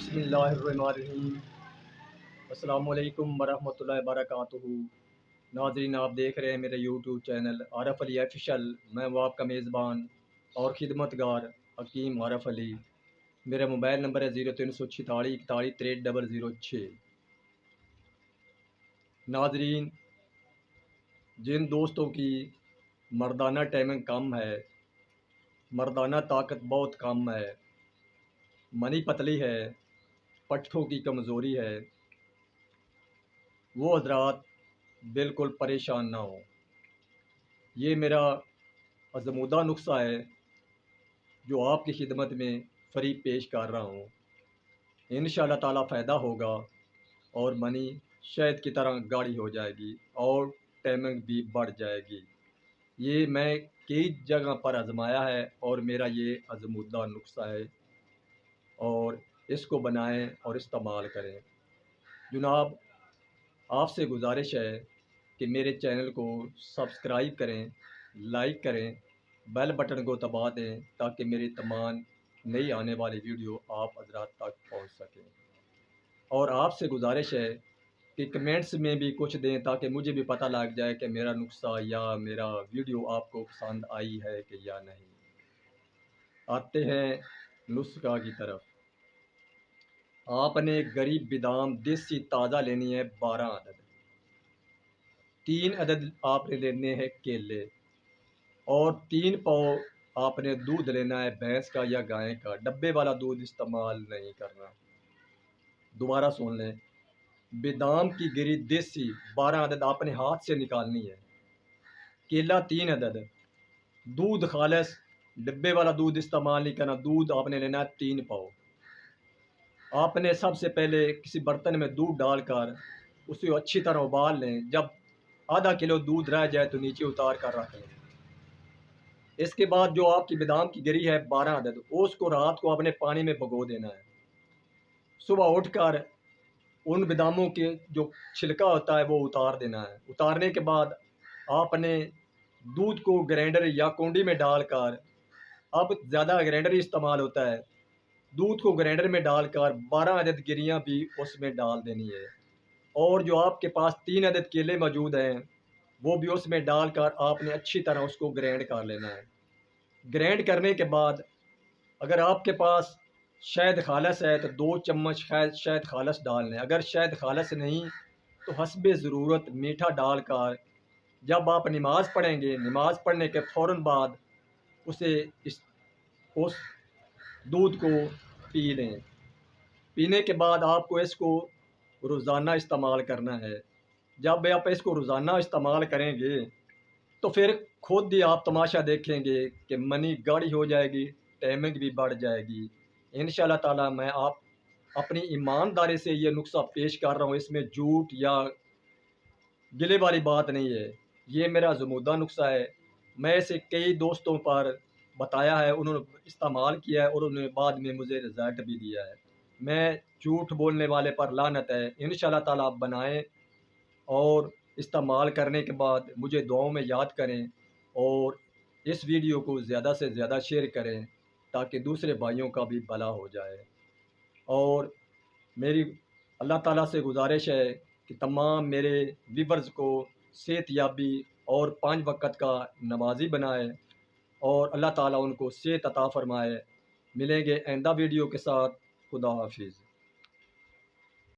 बिस्मिल्लाहिर्रहमानिर्रहीम। अस्सलाम वालेकुम वरहमतुल्लाहि वबरकातुहू। नाज़रीन, आप देख रहे हैं मेरे यूट्यूब चैनल आरफ अली ऑफिशियल। मैं वो आपका मेज़बान और खिदमतगार हकीम आरफ अली। मेरा मोबाइल नंबर है 0346416306। नाज़रीन, जिन दोस्तों की मर्दाना टाइमिंग कम है, मर्दाना ताकत बहुत कम है, मनी पतली है, पट्ठों की कमज़ोरी है, वो हजरात बिल्कुल परेशान ना हो। ये मेरा आज़मूदा नुस्खा है जो आपकी खिदमत में फ्री पेश कर रहा हूँ। इंशाअल्लाह ताला फ़ायदा होगा और मनी शहद की तरह गाढ़ी हो जाएगी और टाइमिंग भी बढ़ जाएगी। ये मैं कई जगह पर आजमाया है और मेरा ये आज़मूदा नुस्खा है, और इसको बनाएं और इस्तेमाल करें। जनाब, आपसे गुजारिश है कि मेरे चैनल को सब्सक्राइब करें, लाइक करें, बेल बटन को दबा दें ताकि मेरी तमाम नई आने वाली वीडियो आप हज़रात तक पहुंच सकें। और आपसे गुजारिश है कि कमेंट्स में भी कुछ दें ताकि मुझे भी पता लग जाए कि मेरा नुस्खा या मेरा वीडियो आपको पसंद आई है कि या नहीं। आते हैं नुस्खा की तरफ। आपने गरीब बादाम देसी ताज़ा लेनी है 12 अदद। 3 अदद आपने लेने हैं केले, और 3 पाव आपने दूध लेना है भैंस का या गाय का। डब्बे वाला दूध इस्तेमाल नहीं करना। दोबारा सुन लें, बादाम की गिरी देसी 12 अदद आपने हाथ से निकालनी है। केला 3 अदद। दूध खालिस, डब्बे वाला दूध इस्तेमाल नहीं करना। दूध आपने लेना है 3 पाव। आपने सबसे पहले किसी बर्तन में दूध डालकर उसे अच्छी तरह उबाल लें। जब आधा किलो दूध रह जाए तो नीचे उतार कर रख लें। इसके बाद जो आपकी बादाम की गिरी है 12 अदद, उसको रात को अपने पानी में भिगो देना है। सुबह उठकर उन बादामों के जो छिलका होता है वो उतार देना है। उतारने के बाद आपने दूध को ग्राइंडर या कुंडी में डालकर, अब ज़्यादा ग्राइंडर ही इस्तेमाल होता है, दूध को ग्राइंडर में डालकर 12 अदद गिरियाँ भी उसमें डाल देनी है। और जो आपके पास 3 अदद केले मौजूद हैं वो भी उसमें डालकर आपने अच्छी तरह उसको ग्राइंड कर लेना है। ग्राइंड करने के बाद अगर आपके पास शहद खालस है तो 2 चम्मच शहद खालस डाल लें। अगर शहद खालस नहीं तो हस्बे ज़रूरत मीठा डालकर जब आप नमाज़ पढ़ेंगे, नमाज़ पढ़ने के फ़ौरन बाद उस दूध को पी लें। पीने के बाद आपको इसको रोज़ाना इस्तेमाल करना है। जब आप इसको रोज़ाना इस्तेमाल करेंगे तो फिर खुद ही आप तमाशा देखेंगे कि मनी गाढ़ी हो जाएगी, टाइमिंग भी बढ़ जाएगी। इंशाअल्लाह ताला मैं आप अपनी ईमानदारी से ये नुस्खा पेश कर रहा हूँ। इसमें झूठ या गिले वाली बात नहीं है। ये मेरा ज़ुमूदा नुस्खा है। मैं इसे कई दोस्तों पर बताया है, उन्होंने इस्तेमाल किया है और उन्होंने बाद में मुझे रिज़ल्ट भी दिया है। मैं झूठ बोलने वाले पर लानत है। इंशाअल्लाह ताला आप बनाएँ और इस्तेमाल करने के बाद मुझे दुआओं में याद करें, और इस वीडियो को ज़्यादा से ज़्यादा शेयर करें ताकि दूसरे भाइयों का भी भला हो जाए। और मेरी अल्लाह ताला से गुजारिश है कि तमाम मेरे व्यूअर्स को सेहतयाबी और 5 वक़्त का नमाज़ी बनाए और अल्लाह ताला उनको सेहत अता फ़रमाए। मिलेंगे आइंदा वीडियो के साथ। खुदा हाफिज़।